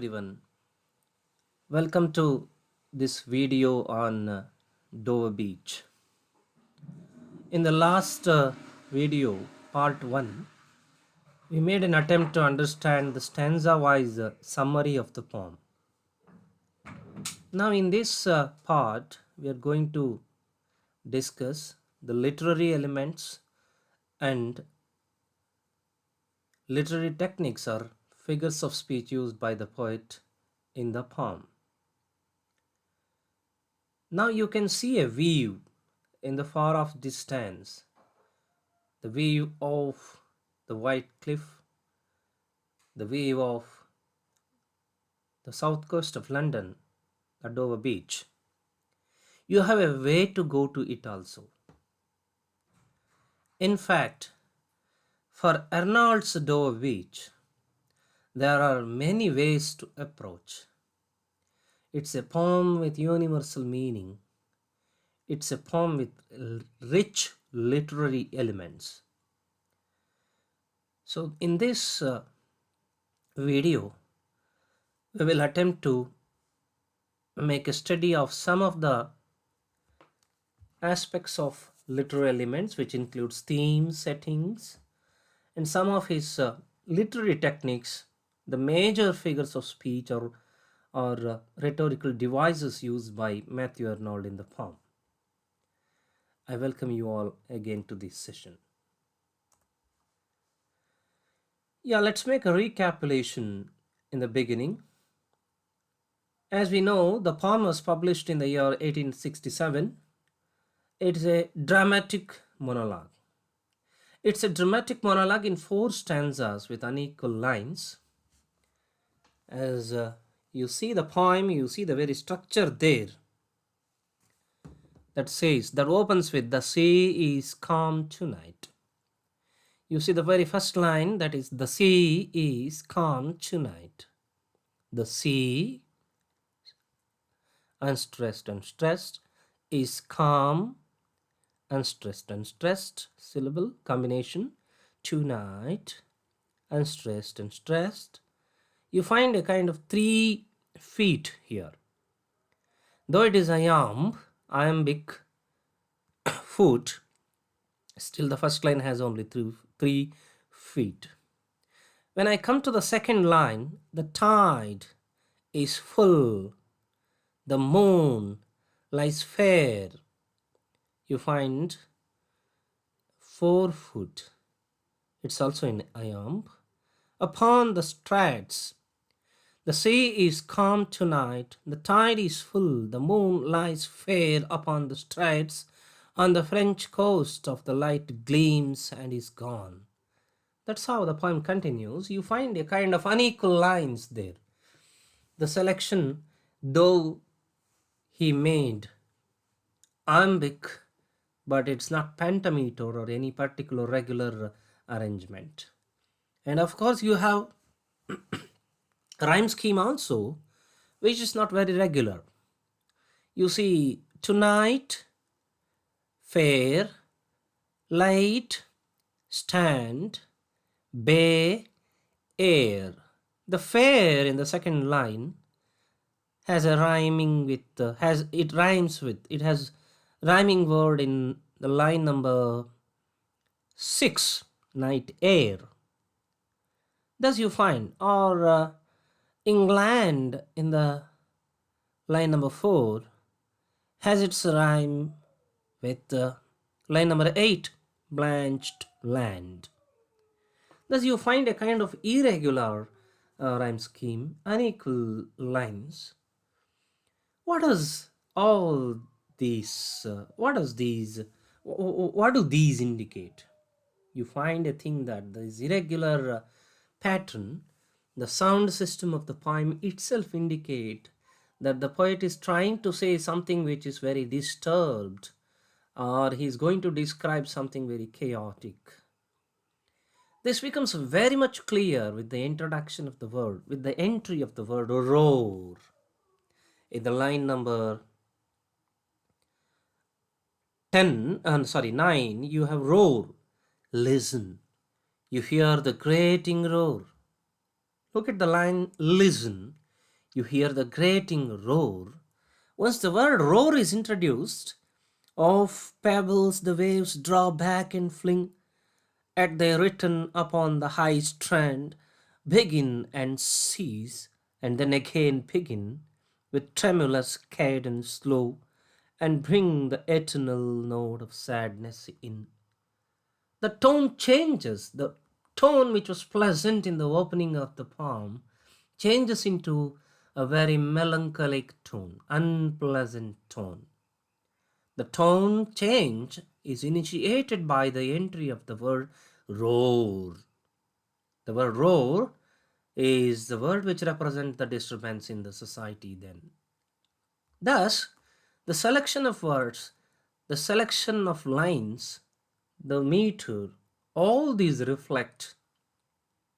everyone. Welcome to this video on Dover Beach. In the last video, part 1, we made an attempt to understand the stanza-wise summary of the poem. Now in this part, we are going to discuss the literary elements and literary techniques or figures of speech used by the poet in the poem. Now you can see a view in the far off distance, the view of the white cliff, the view of the south coast of London, the Dover Beach. You have a way to go to it also. In fact, for Arnold's Dover Beach, there are many ways to approach. It's a poem with universal meaning. It's a poem with rich literary elements. So in this video, we will attempt to make a study of some of the aspects of literary elements, which includes themes, settings, and some of his literary techniques, the major figures of speech or rhetorical devices used by Mathew Arnold in the poem. I welcome you all again to this session. Yeah, let's make a recapitulation in the beginning. As we know, the poem was published in the year 1867. It is a dramatic monologue. It's a dramatic monologue in 4 stanzas with unequal lines. As you see the poem, you see the very structure there that opens with "the sea is calm tonight." You see the very first line, that is, "the sea is calm tonight." The sea, unstressed, is calm, unstressed, syllable combination, tonight, unstressed. You find a kind of 3 feet here. Though it is iambic foot, still the first line has only 3 feet. When I come to the second line, the tide is full, the moon lies fair. You find 4 foot. It's also in iamb. Upon the straits, the sea is calm tonight, the tide is full, the moon lies fair upon the straits, on the French coast of the light gleams and is gone. That's how the poem continues. You find a kind of unequal lines there. The selection, though he made iambic, but it's not pentameter or any particular regular arrangement. And of course you have rhyme scheme also, which is not very regular. You see, tonight, fair, light, stand, bay, air. The fair in the second line has a rhyming with it has rhyming word in the line number 6, night air. Thus you find, or England in the line number 4 has its rhyme with line number 8, blanched land. Thus you find a kind of irregular rhyme scheme, unequal lines. What does all these, what do these indicate? You find a thing that this irregular pattern, the sound system of the poem itself indicate that the poet is trying to say something which is very disturbed, or he is going to describe something very chaotic. This becomes very much clear with the introduction of the word, with the entry of the word roar. In the line number 9, you have roar, listen. You hear the grating roar. Look at the line, listen. You hear the grating roar. Once the word roar is introduced, of pebbles the waves draw back and fling at their return upon the high strand, begin and cease, and then again begin with tremulous cadence slow, and bring the eternal note of sadness in. The tone changes. The tone which was pleasant in the opening of the poem changes into a very melancholic tone, unpleasant tone. The tone change is initiated by the entry of the word roar. The word roar is the word which represents the disturbance in the society then. Thus, the selection of words, the selection of lines, the meter, all these reflect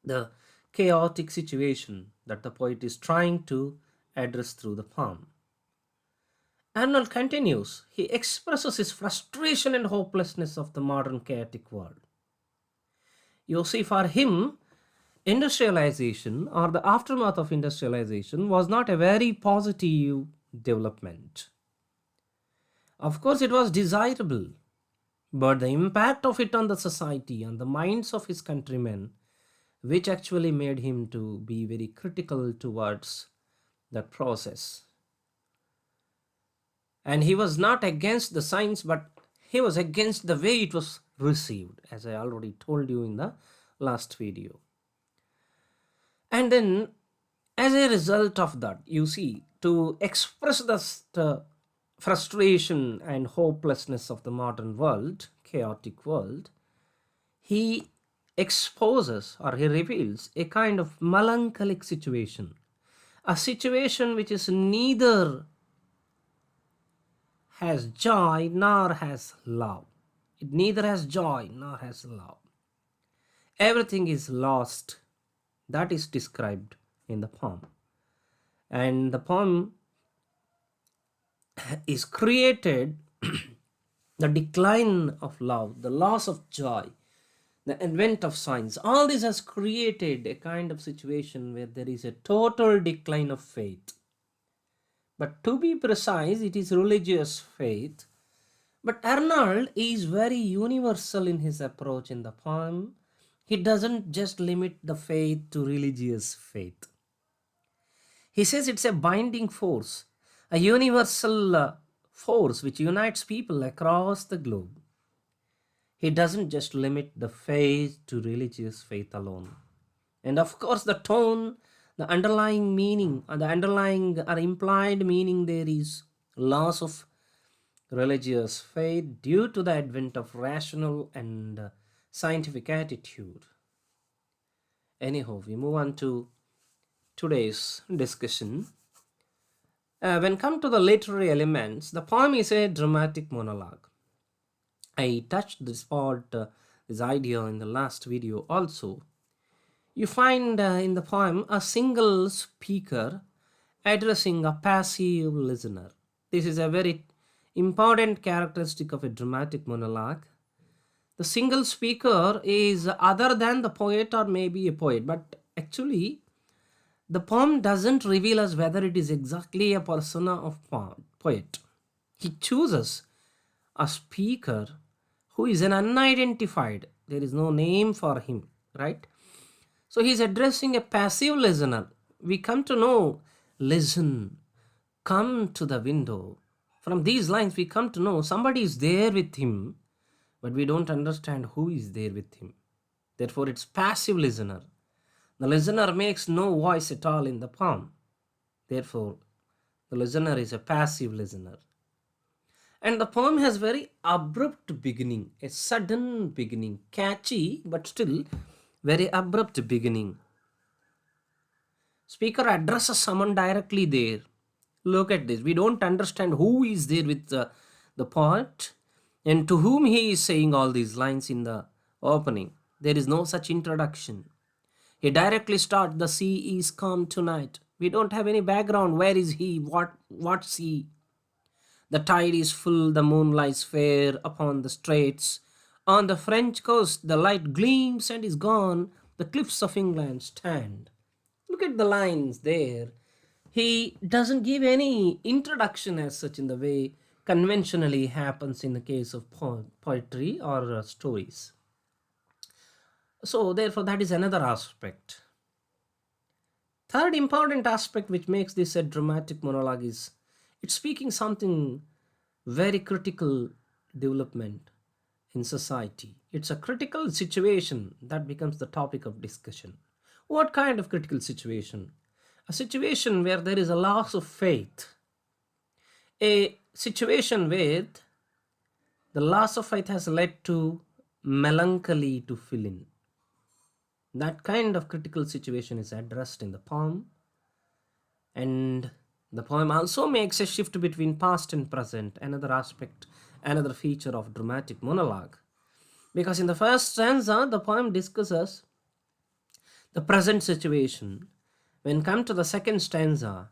the chaotic situation that the poet is trying to address through the poem. Arnold continues, he expresses his frustration and hopelessness of the modern chaotic world. You see, for him, industrialization or the aftermath of industrialization was not a very positive development. Of course, it was desirable, but the impact of it on the society, on the minds of his countrymen, which actually made him to be very critical towards that process. And he was not against the science, but he was against the way it was received, as I already told you in the last video. And then, as a result of that, you see, to express the frustration and hopelessness of the modern world, chaotic world, he exposes or he reveals a kind of melancholic situation, a situation which is neither has joy nor has love. It neither has joy nor has love. Everything is lost. That is described in the poem. And the poem is created the decline of love, the loss of joy, the advent of science. All this has created a kind of situation where there is a total decline of faith. But to be precise, it is religious faith. But Arnold is very universal in his approach in the poem. He doesn't just limit the faith to religious faith. He says it's a binding force, a universal force which unites people across the globe. He doesn't just limit the faith to religious faith alone. And of course, the tone, the underlying meaning, or the underlying or implied meaning there is loss of religious faith due to the advent of rational and scientific attitude. Anyhow, we move on to today's discussion. When come to the literary elements, the poem is a dramatic monologue. I touched this part, this idea in the last video also. You find in the poem a single speaker addressing a passive listener. This is a very important characteristic of a dramatic monologue. The single speaker is other than the poet or maybe a poet, but actually the poem doesn't reveal us whether it is exactly a persona of poet. He chooses a speaker who is an unidentified. There is no name for him, right? So he's addressing a passive listener. We come to know, listen, come to the window. From these lines, we come to know somebody is there with him, but we don't understand who is there with him. Therefore, it's passive listener. The listener makes no voice at all in the poem. Therefore, the listener is a passive listener. And the poem has very abrupt beginning, a sudden beginning, catchy, but still very abrupt beginning. Speaker addresses someone directly there. Look at this. We don't understand who is there with the poet and to whom he is saying all these lines in the opening. There is no such introduction. He directly starts, the sea is calm tonight. We don't have any background. Where is he? What sea? The tide is full, the moon lies fair upon the straits. On the French coast, the light gleams and is gone. The cliffs of England stand. Look at the lines there. He doesn't give any introduction as such in the way conventionally happens in the case of poetry or stories. So, therefore, that is another aspect. Third important aspect which makes this a dramatic monologue is it's speaking something very critical development in society. It's a critical situation that becomes the topic of discussion. What kind of critical situation? A situation where there is a loss of faith, a situation where the loss of faith has led to melancholy to fill in. That kind of critical situation is addressed in the poem, and the poem also makes a shift between past and present, another aspect, another feature of dramatic monologue. Because in the first stanza, the poem discusses the present situation. When come to the second stanza,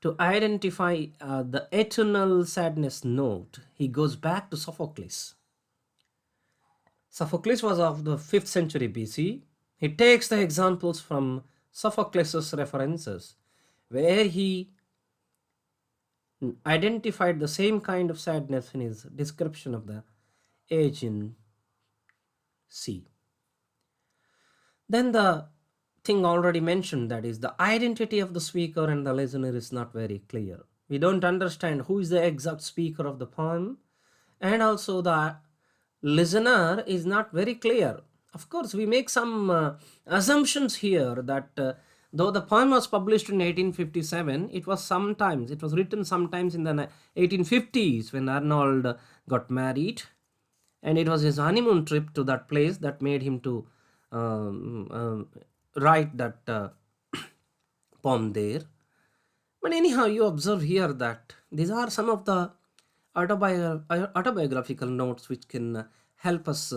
to identify the eternal sadness note, he goes back to Sophocles. Sophocles was of the 5th century BC. He takes the examples from Sophocles' references, where he identified the same kind of sadness in his description of the Aegean Sea. Then the thing already mentioned, that is the identity of the speaker and the listener, is not very clear. We don't understand who is the exact speaker of the poem, and also the listener is not very clear. Of course, we make some assumptions here that though the poem was published in 1857, it was written sometimes in the 1850s when Arnold got married, and it was his honeymoon trip to that place that made him to write that poem there. But anyhow, you observe here that these are some of the autobiographical notes which can help us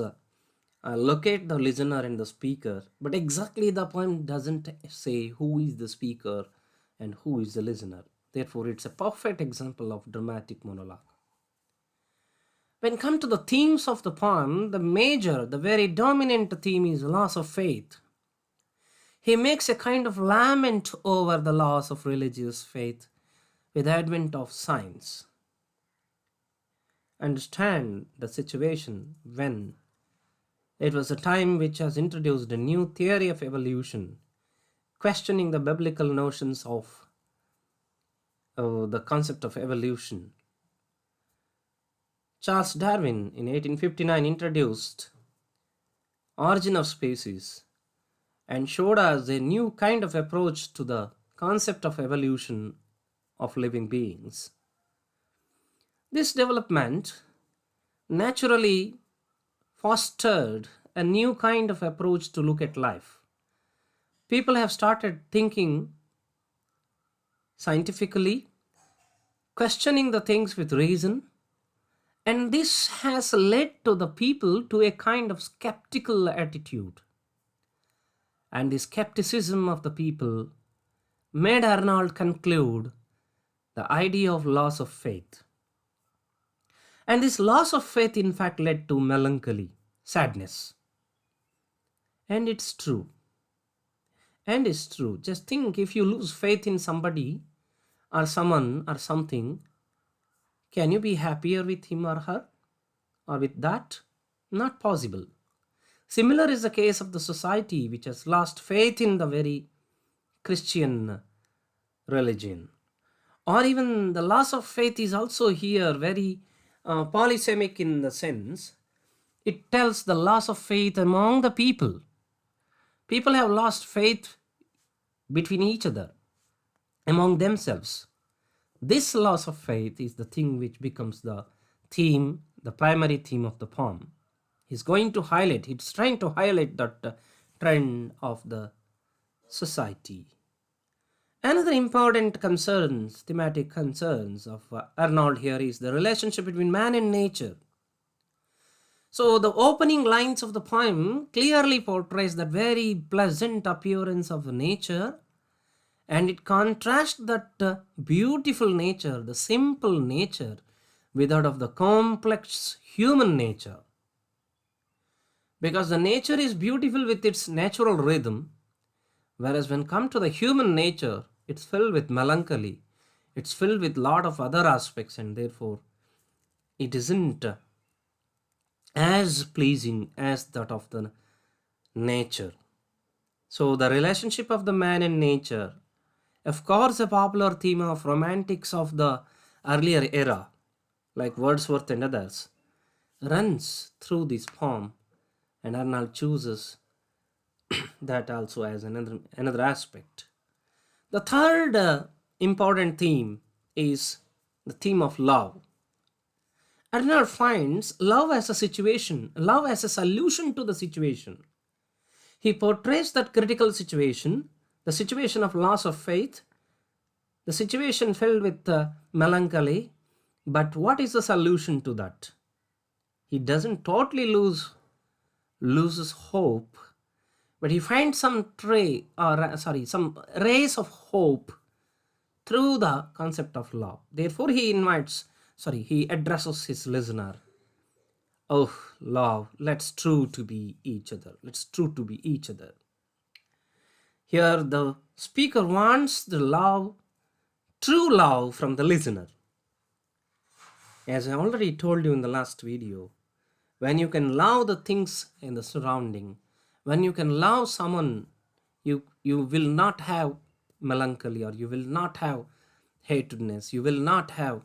locate the listener and the speaker. But exactly the poem doesn't say who is the speaker and who is the listener. Therefore, it's a perfect example of dramatic monologue. When come to the themes of the poem, the very dominant theme is loss of faith. He makes a kind of lament over the loss of religious faith with the advent of science. Understand the situation when it was a time which has introduced a new theory of evolution, questioning the biblical notions of the concept of evolution. Charles Darwin in 1859 introduced Origin of Species and showed us a new kind of approach to the concept of evolution of living beings. This development naturally fostered a new kind of approach to look at life. People have started thinking scientifically, questioning the things with reason, and this has led to the people to a kind of skeptical attitude. And the skepticism of the people made Arnold conclude the idea of loss of faith. And this loss of faith, in fact, led to melancholy, sadness. And it's true. And it's true. Just think, if you lose faith in somebody or someone or something, can you be happier with him or her or with that? Not possible. Similar is the case of the society which has lost faith in the very Christian religion. Or even the loss of faith is also here very polysemic in the sense it tells the loss of faith among the people. People have lost faith between each other, among themselves. This loss of faith is the thing which becomes the theme, the primary theme of the poem. He's trying to highlight that trend of the society. Another important thematic concerns of Arnold here is the relationship between man and nature. So the opening lines of the poem clearly portrays that very pleasant appearance of nature, and it contrasts that beautiful nature, the simple nature, with that of the complex human nature. Because the nature is beautiful with its natural rhythm, whereas when come to the human nature, It's filled with melancholy. It's filled with lot of other aspects, and therefore it isn't as pleasing as that of the nature. So the relationship of the man and nature, of course, a popular theme of romantics of the earlier era, like Wordsworth and others, runs through this poem, and Arnold chooses that also as another aspect. The third important theme is the theme of love. Arnold finds love as a situation, love as a solution to the situation. He portrays that critical situation, the situation of loss of faith, the situation filled with melancholy. But what is the solution to that? He doesn't totally loses hope, but he finds some rays of hope through the concept of love. Therefore, he addresses his listener. Oh, love, let's true to be each other. Let's true to be each other. Here, the speaker wants the love, true love from the listener. As I already told you in the last video, when you can love the things in the surrounding, when you can love someone, you will not have melancholy, or you will not have hatredness, you will not have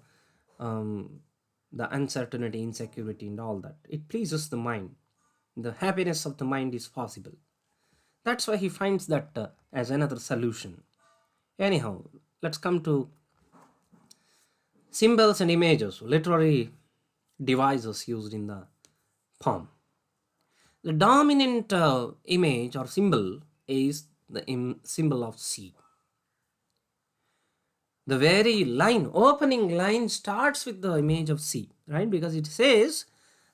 the uncertainty, insecurity, and all that. It pleases the mind. The happiness of the mind is possible. That's why he finds that as another solution. Anyhow, let's come to symbols and images, literary devices used in the poem. The dominant image or symbol is the symbol of sea. The very opening line starts with the image of sea, right? Because it says,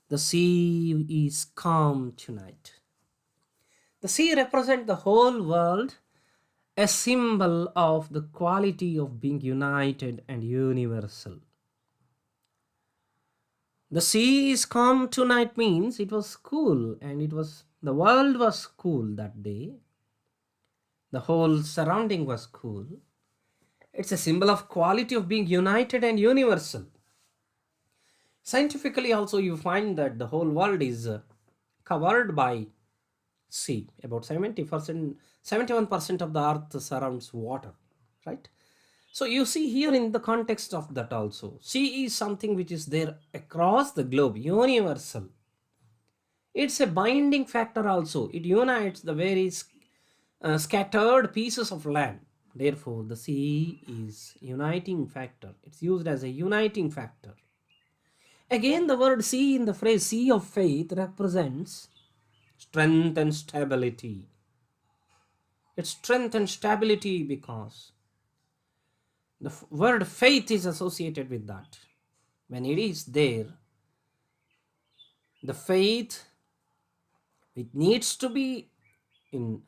the sea is calm tonight. The sea represents the whole world, a symbol of the quality of being united and universal. The sea is calm tonight means it was cool, and the world was cool that day. The whole surrounding was cool. It's a symbol of quality of being united and universal. Scientifically also, you find that the whole world is covered by sea. About 71% of the earth surrounds water, right? So you see here in the context of that also, sea is something which is there across the globe, universal. It's a binding factor also. It unites the very scattered pieces of land. Therefore, the sea is uniting factor. It's used as a uniting factor. Again, the word sea in the phrase sea of faith represents strength and stability. It's strength and stability because the word faith is associated with that. When it is there, the faith, it needs to be in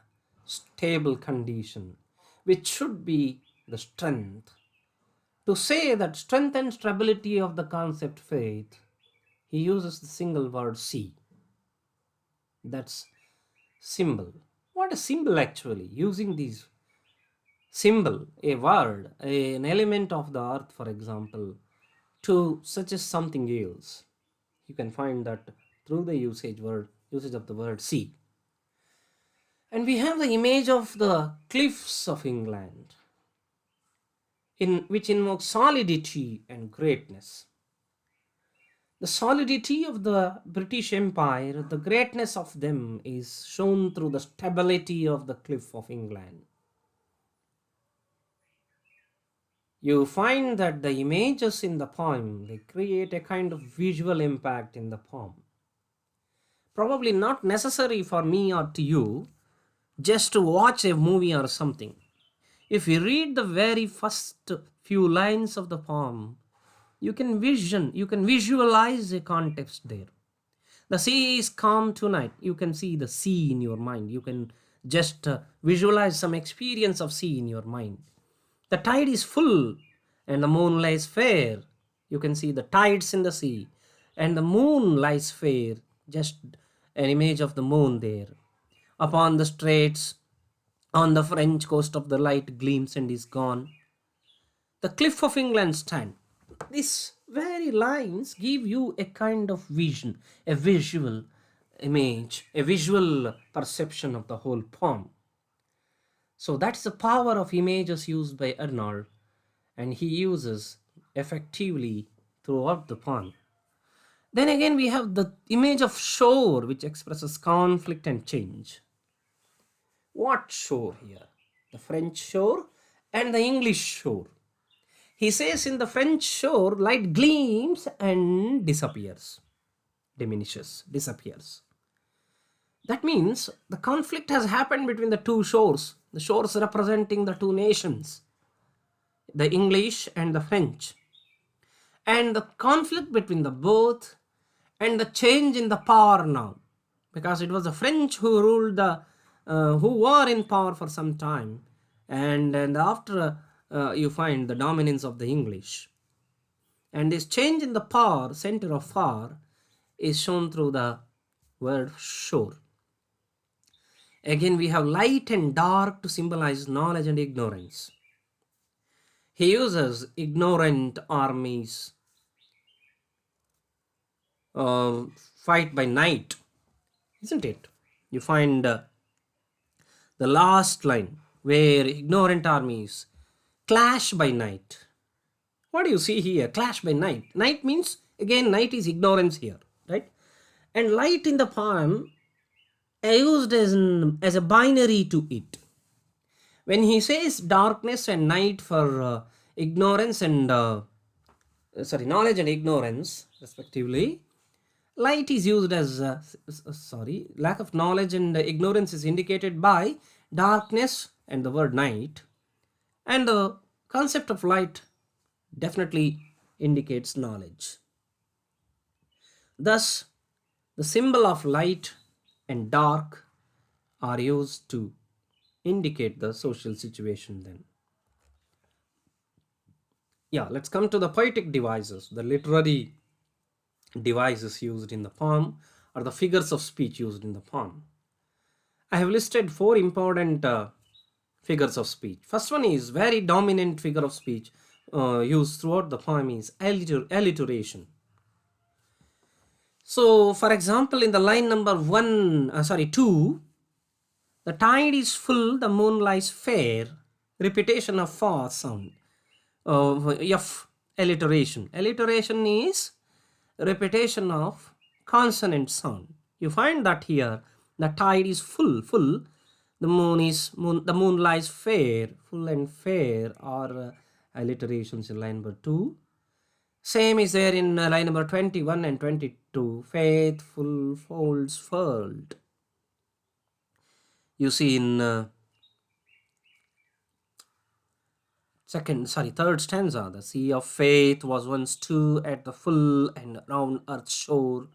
stable condition, which should be the strength. To say that strength and stability of the concept faith, he uses the single word sea. That's symbol. What a symbol actually, using these symbol, a word, an element of the earth, for example, to suggest something else. You can find that through the usage of the word sea. And we have the image of the cliffs of England, which invokes solidity and greatness. The solidity of the British Empire, the greatness of them is shown through the stability of the cliff of England. You find that the images in the poem, they create a kind of visual impact in the poem. Probably not necessary for me or to you just to watch a movie or something. If you read the very first few lines of the poem, you can visualize a context there. The sea is calm tonight. You can see the sea in your mind. You can just visualize some experience of sea in your mind. The tide is full and the moon lies fair. You can see the tides in the sea and the moon lies fair. Just an image of the moon there. Upon the straits On the French coast of the light gleams and is gone. The cliff of England stand. These very lines give you a kind of vision, a visual image, a visual perception of the whole poem. So that's the power of images used by Arnold, and he uses effectively throughout the poem. Then again, we have the image of shore, which expresses conflict and change. What shore here? The French shore and the English shore. He says in the French shore, light gleams and disappears, diminishes, disappears. That means the conflict has happened between the two shores, the shores representing the two nations, the English and the French. And the conflict between the both and the change in the power now, because it was the French who ruled who were in power for some time, and after you find the dominance of the English. And this change in the power, center of power, is shown through the word shore. Again, we have light and dark to symbolize knowledge and ignorance. He uses ignorant armies fight by night, isn't it? You find the last line where ignorant armies clash by night. What do you see here? Clash by night. Night means, again, night is ignorance here, right? And light in the poem used as a binary to it. When he says darkness and night for ignorance and knowledge and ignorance respectively, light is used as lack of knowledge and ignorance is indicated by darkness and the word night, and the concept of light definitely indicates knowledge. Thus, the symbol of light and dark are used to indicate the social situation then. Yeah, let's come to the poetic devices, the literary devices used in the poem, or the figures of speech used in the poem. I have listed 4 important figures of speech. First one is very dominant figure of speech used throughout the poem is alliteration. So, for example, in the line number 2, the tide is full, the moon lies fair, repetition of fa sound. F, alliteration. Alliteration is repetition of consonant sound. You find that here, the tide is full, the moon lies fair, full and fair are alliterations in line number 2. Same is there in line number 21 and 22. Faithful, folds, furled. You see in third stanza, the sea of faith was once too at the full and round earth's shore,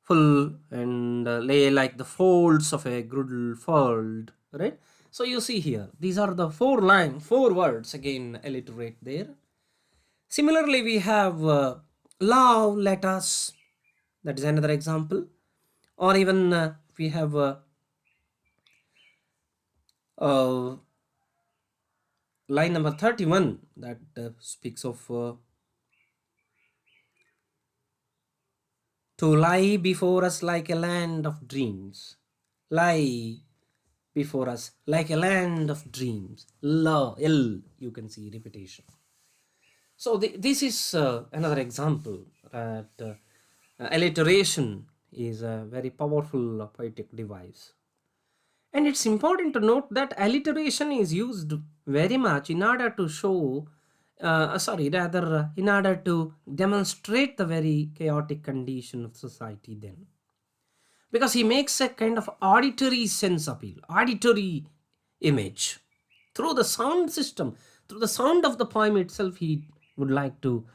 full and lay like the folds of a girdle furled, right? So you see here, these are the 4 words again alliterate there. Similarly, we have love, let us, that is another example. Or even we have line number 31 that speaks of to lie before us like a land of dreams. Lie before us like a land of dreams. L, you can see repetition. So this is another example that alliteration is a very powerful poetic device. And it's important to note that alliteration is used very much in order to show, in order to demonstrate the very chaotic condition of society then. Because he makes a kind of auditory sense appeal, auditory image. Through the sound system, through the sound of the poem itself, he would like to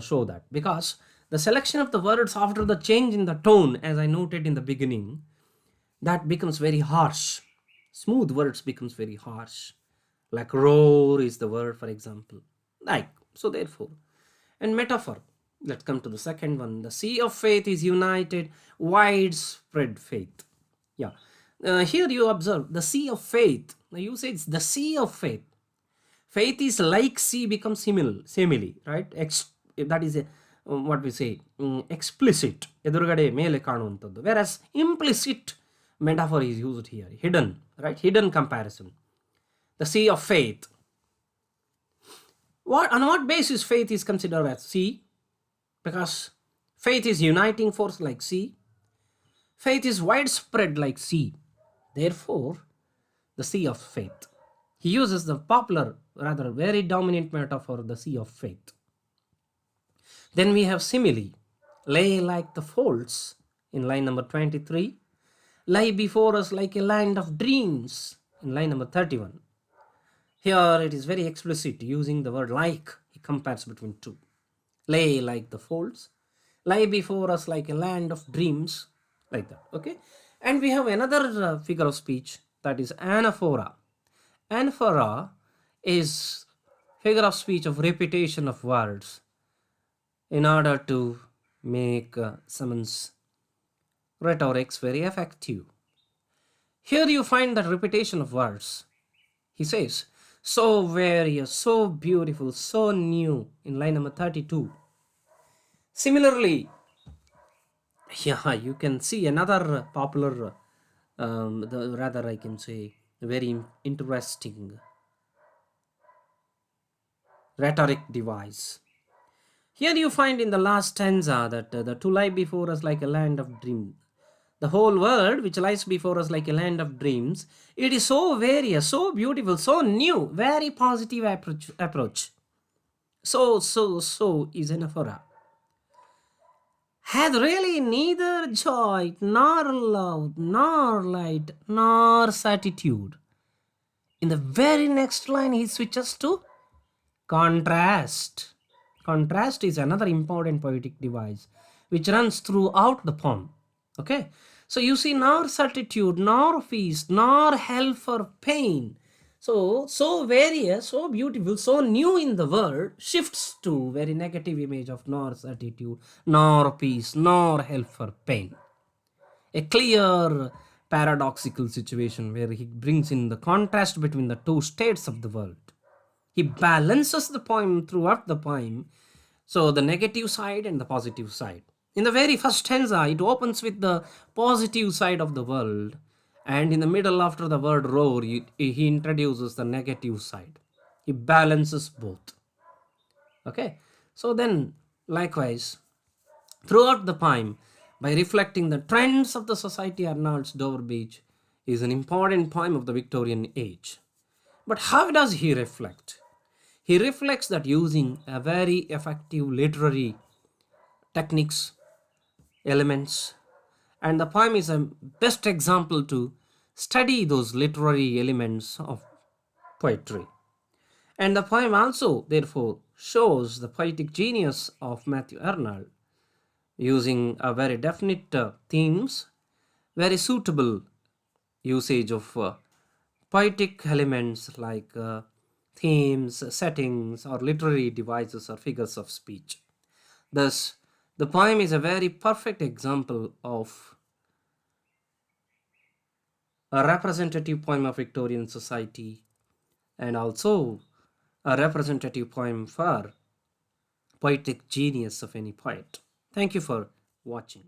show that. Because the selection of the words after the change in the tone, as I noted in the beginning, that becomes very harsh. Smooth words becomes very harsh. Like roar is the word, for example. Like, so therefore. And metaphor. Let's come to the second one. The sea of faith is united, widespread faith. Yeah. Here you observe the sea of faith. Now you say it's the sea of faith. Faith is like sea becomes simile, right? That is a, what we say, explicit. ಎದುರುಗಡೆ ಮೇಲೆ ಕಾಣುವಂಥದ್ದು. Whereas implicit metaphor is used here. Hidden, right? Hidden comparison. The sea of faith. On what basis faith is considered as sea? Because faith is uniting force like sea. Faith is widespread like sea. Therefore, the sea of faith. He uses the popular, rather very dominant metaphor, the sea of faith. Then we have simile, lay like the folds in line number 23, lie before us like a land of dreams in line number 31. Here it is very explicit, using the word like. He compares between two. Lay like the folds, lie before us like a land of dreams, like that. Okay, and we have another figure of speech, that is anaphora. Anaphora is figure of speech of repetition of words in order to make someone's rhetorics very effective. Here you find the repetition of words. He says, so various, so beautiful, so new in line number 32. Similarly, yeah, you can see another popular, rather I can say very interesting rhetoric device. Here you find in the last stanza that the to lie before us like a land of dreams. The whole world which lies before us like a land of dreams, it is so various, so beautiful, so new, very positive approach. So is anaphora. Hath really neither joy, nor love, nor light, nor certitude. In the very next line, he switches to contrast. Contrast is another important poetic device which runs throughout the poem. Okay, so you see, nor certitude, nor peace, nor hell for pain. So various, so beautiful, so new in the world shifts to very negative image of nor certitude, nor peace, nor hell for pain. A clear paradoxical situation where he brings in the contrast between the two states of the world. He balances the poem throughout the poem, so the negative side and the positive side. In the very first stanza, it opens with the positive side of the world, and in the middle, after the word roar, he introduces the negative side. He balances both. Okay, so then likewise, throughout the poem, by reflecting the trends of the society, Arnold's Dover Beach is an important poem of the Victorian age. But how does he reflect? He reflects that using a very effective literary techniques, elements, and the poem is a best example to study those literary elements of poetry. And the poem also, therefore, shows the poetic genius of Mathew Arnold, using a very definite themes, very suitable usage of poetic elements like themes, settings, or literary devices or figures of speech. Thus, the poem is a very perfect example of a representative poem of Victorian society, and also a representative poem for poetic genius of any poet. Thank you for watching.